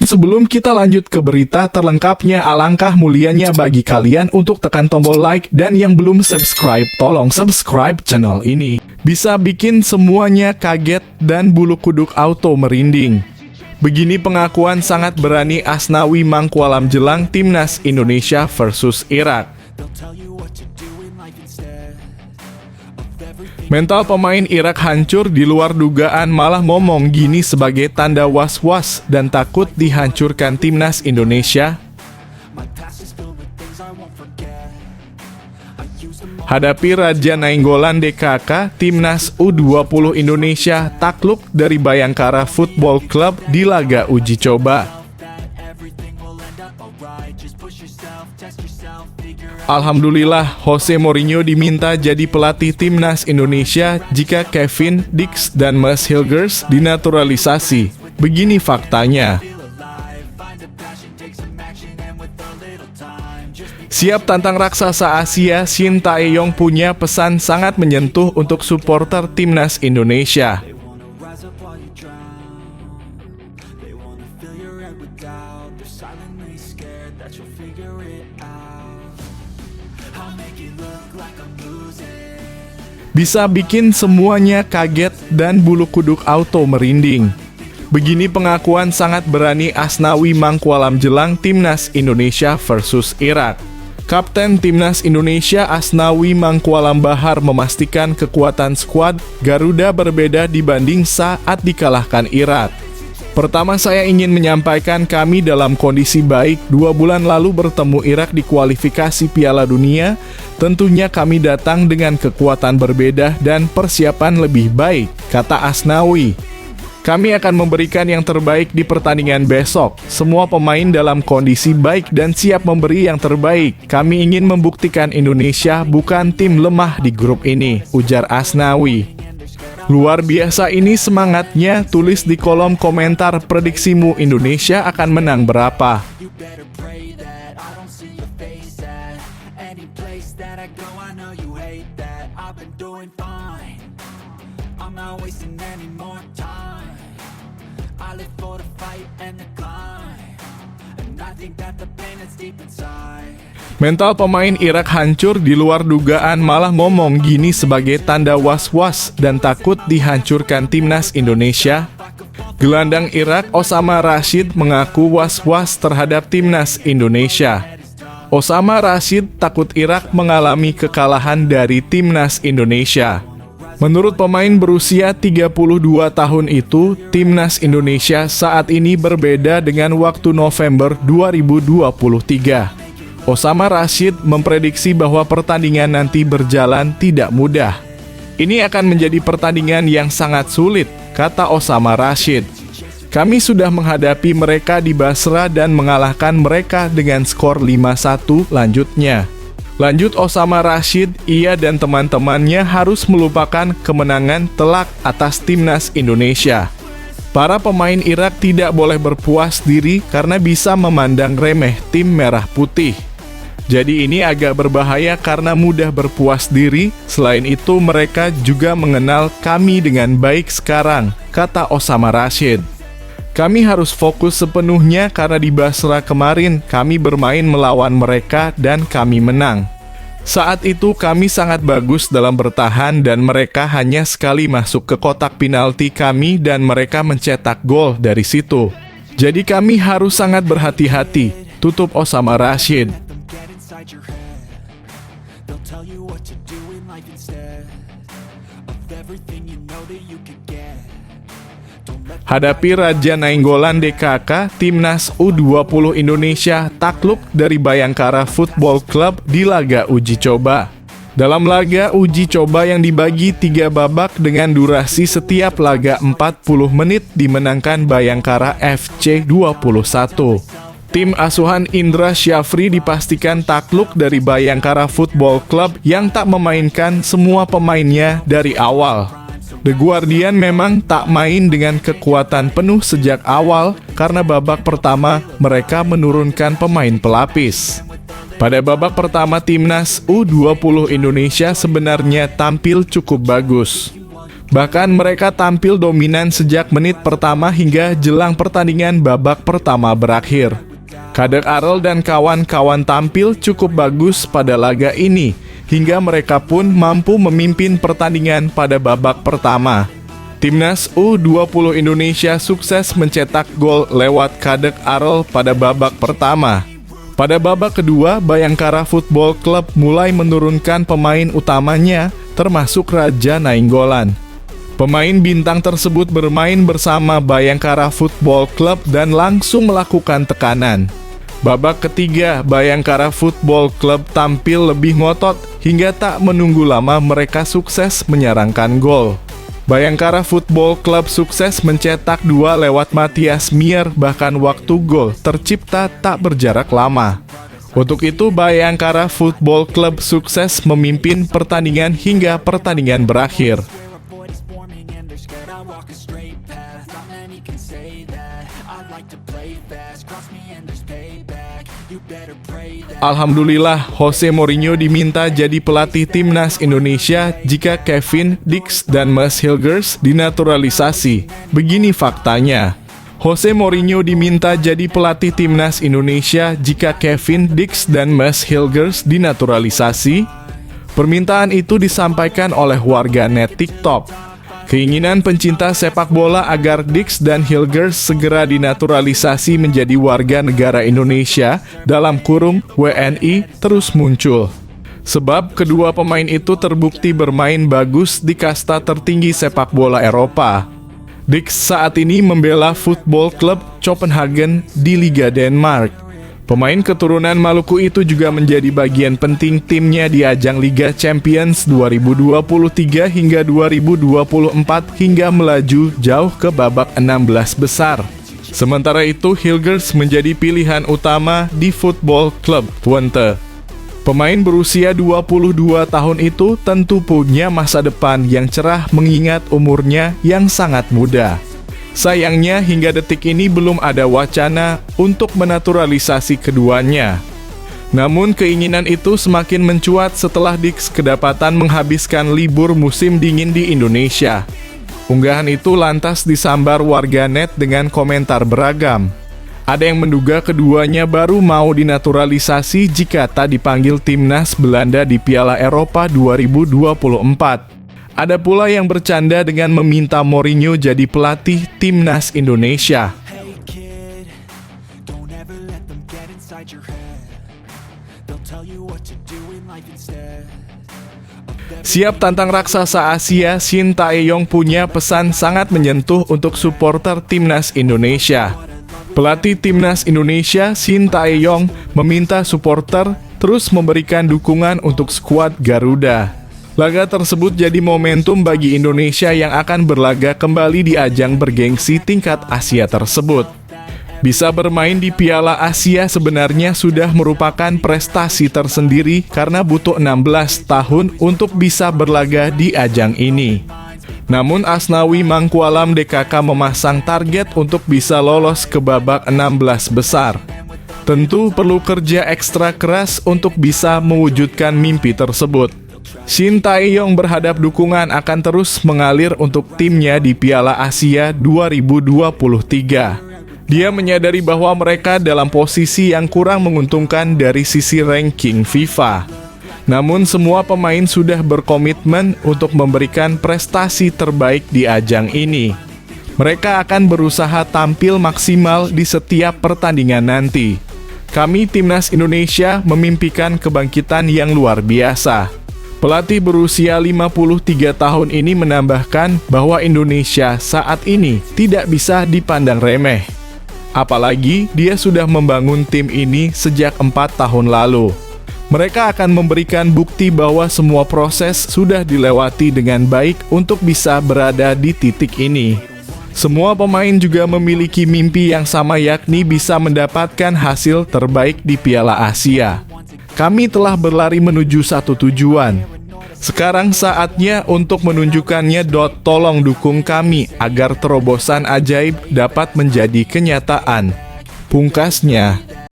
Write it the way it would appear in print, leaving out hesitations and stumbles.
Sebelum kita lanjut ke berita terlengkapnya, alangkah mulianya bagi kalian untuk tekan tombol like, dan yang belum subscribe, tolong subscribe channel ini. Bisa bikin semuanya kaget dan bulu kuduk auto merinding. Begini pengakuan sangat berani Asnawi Mangkualam jelang Timnas Indonesia versus Irak. Mental pemain Irak hancur di luar dugaan, malah ngomong gini sebagai tanda was-was dan takut dihancurkan Timnas Indonesia. Hadapi Raja Nainggolan DKK, Timnas U20 Indonesia takluk dari Bayangkara Football Club di laga uji coba. Alhamdulillah, Jose Mourinho diminta jadi pelatih Timnas Indonesia jika Kevin Dix dan Max Hilgers dinaturalisasi. Begini faktanya. Siap tantang raksasa Asia, Shin Tae-yong punya pesan sangat menyentuh untuk supporter Timnas Indonesia. Bisa bikin semuanya kaget dan bulu kuduk auto merinding. Begini pengakuan sangat berani Asnawi Mangkualam jelang Timnas Indonesia versus Irak. Kapten Timnas Indonesia Asnawi Mangkualam Bahar memastikan kekuatan skuad Garuda berbeda dibanding saat dikalahkan Irak. Pertama, saya ingin menyampaikan kami dalam kondisi baik. 2 bulan lalu bertemu Irak di kualifikasi Piala Dunia. Tentunya kami datang dengan kekuatan berbeda dan persiapan lebih baik, kata Asnawi. Kami akan memberikan yang terbaik di pertandingan besok. Semua pemain dalam kondisi baik dan siap memberi yang terbaik. Kami ingin membuktikan Indonesia bukan tim lemah di grup ini, ujar Asnawi. Luar biasa ini semangatnya, tulis di kolom komentar prediksimu Indonesia akan menang berapa. Mental pemain Irak hancur di luar dugaan, malah ngomong gini sebagai tanda was-was dan takut dihancurkan Timnas Indonesia. Gelandang Irak Osama Rashid mengaku was-was terhadap Timnas Indonesia. Osama Rashid takut Irak mengalami kekalahan dari Timnas Indonesia. Menurut pemain berusia 32 tahun itu, Timnas Indonesia saat ini berbeda dengan waktu November 2023. Osama Rashid memprediksi bahwa pertandingan nanti berjalan tidak mudah. Ini akan menjadi pertandingan yang sangat sulit, kata Osama Rashid. Kami sudah menghadapi mereka di Basra dan mengalahkan mereka dengan skor 5-1, lanjutnya. Lanjut Osama Rashid, ia dan teman-temannya harus melupakan kemenangan telak atas Timnas Indonesia. Para pemain Irak tidak boleh berpuas diri karena bisa memandang remeh tim merah putih. Jadi ini agak berbahaya karena mudah berpuas diri. Selain itu mereka juga mengenal kami dengan baik sekarang, kata Osama Rashid. Kami harus fokus sepenuhnya karena di Basra kemarin kami bermain melawan mereka dan kami menang. Saat itu kami sangat bagus dalam bertahan dan mereka hanya sekali masuk ke kotak penalti kami dan mereka mencetak gol dari situ. Jadi kami harus sangat berhati-hati, tutup Osama Rashid. Hadapi Raja Nainggolan DKK, Timnas U20 Indonesia takluk dari Bayangkara Football Club di laga uji coba. Dalam laga uji coba yang dibagi 3 babak dengan durasi setiap laga 40 menit dimenangkan Bayangkara FC 21. Tim asuhan Indra Syafri dipastikan takluk dari Bayangkara Football Club yang tak memainkan semua pemainnya dari awal. The Guardian memang tak main dengan kekuatan penuh sejak awal karena babak pertama mereka menurunkan pemain pelapis. Pada babak pertama Timnas U20 Indonesia sebenarnya tampil cukup bagus. Bahkan mereka tampil dominan sejak menit pertama hingga jelang pertandingan babak pertama berakhir. Kadek Arel dan kawan-kawan tampil cukup bagus pada laga ini, hingga mereka pun mampu memimpin pertandingan pada babak pertama. Timnas U20 Indonesia sukses mencetak gol lewat Kadek Arel pada babak pertama. Pada babak kedua, Bayangkara Football Club mulai menurunkan pemain utamanya, termasuk Raja Nainggolan. Pemain bintang tersebut bermain bersama Bayangkara Football Club dan langsung melakukan tekanan. Babak ketiga, Bayangkara Football Club tampil lebih ngotot hingga tak menunggu lama mereka sukses menyarangkan gol. Bayangkara Football Club sukses mencetak 2 lewat Matias Mier, bahkan waktu gol tercipta tak berjarak lama. Untuk itu, Bayangkara Football Club sukses memimpin pertandingan hingga pertandingan berakhir. Alhamdulillah, Jose Mourinho diminta jadi pelatih timnas Indonesia jika Kevin Dix dan Max Hilgers dinaturalisasi. Begini faktanya. Jose Mourinho diminta jadi pelatih timnas Indonesia jika Kevin Dix dan Max Hilgers dinaturalisasi. Permintaan itu disampaikan oleh warganet TikTok. Keinginan pencinta sepak bola agar Dix dan Hilgers segera dinaturalisasi menjadi warga negara Indonesia dalam kurung WNI terus muncul. Sebab kedua pemain itu terbukti bermain bagus di kasta tertinggi sepak bola Eropa. Dix saat ini membela Football Club Copenhagen di Liga Denmark. Pemain keturunan Maluku itu juga menjadi bagian penting timnya di ajang Liga Champions 2023 hingga 2024 hingga melaju jauh ke babak 16 besar. Sementara itu, Hilgers menjadi pilihan utama di Football Club Twente. Pemain berusia 22 tahun itu tentu punya masa depan yang cerah mengingat umurnya yang sangat muda. Sayangnya hingga detik ini belum ada wacana untuk menaturalisasi keduanya. Namun keinginan itu semakin mencuat setelah Dix kedapatan menghabiskan libur musim dingin di Indonesia. Unggahan itu lantas disambar warganet dengan komentar beragam. Ada yang menduga keduanya baru mau dinaturalisasi jika tak dipanggil timnas Belanda di Piala Eropa 2024. Ada pula yang bercanda dengan meminta Mourinho jadi pelatih timnas Indonesia. Siap tantang raksasa Asia, Shin Tae-yong punya pesan sangat menyentuh untuk supporter timnas Indonesia. Pelatih timnas Indonesia, Shin Tae-yong, meminta supporter terus memberikan dukungan untuk skuad Garuda. Laga tersebut jadi momentum bagi Indonesia yang akan berlaga kembali di ajang bergengsi tingkat Asia tersebut. Bisa bermain di Piala Asia sebenarnya sudah merupakan prestasi tersendiri karena butuh 16 tahun untuk bisa berlaga di ajang ini. Namun Asnawi Mangkualam DKK memasang target untuk bisa lolos ke babak 16 besar. Tentu perlu kerja ekstra keras untuk bisa mewujudkan mimpi tersebut. Shin Tae-yong berharap dukungan akan terus mengalir untuk timnya di Piala Asia 2023. Dia menyadari bahwa mereka dalam posisi yang kurang menguntungkan dari sisi ranking FIFA. Namun semua pemain sudah berkomitmen untuk memberikan prestasi terbaik di ajang ini. Mereka akan berusaha tampil maksimal di setiap pertandingan nanti. Kami timnas Indonesia memimpikan kebangkitan yang luar biasa. Pelatih berusia 53 tahun ini menambahkan bahwa Indonesia saat ini tidak bisa dipandang remeh. Apalagi dia sudah membangun tim ini sejak 4 tahun lalu. Mereka akan memberikan bukti bahwa semua proses sudah dilewati dengan baik untuk bisa berada di titik ini. Semua pemain juga memiliki mimpi yang sama, yakni bisa mendapatkan hasil terbaik di Piala Asia. Kami telah berlari menuju satu tujuan. Sekarang saatnya untuk menunjukkannya. Tolong dukung kami agar terobosan ajaib dapat menjadi kenyataan, pungkasnya.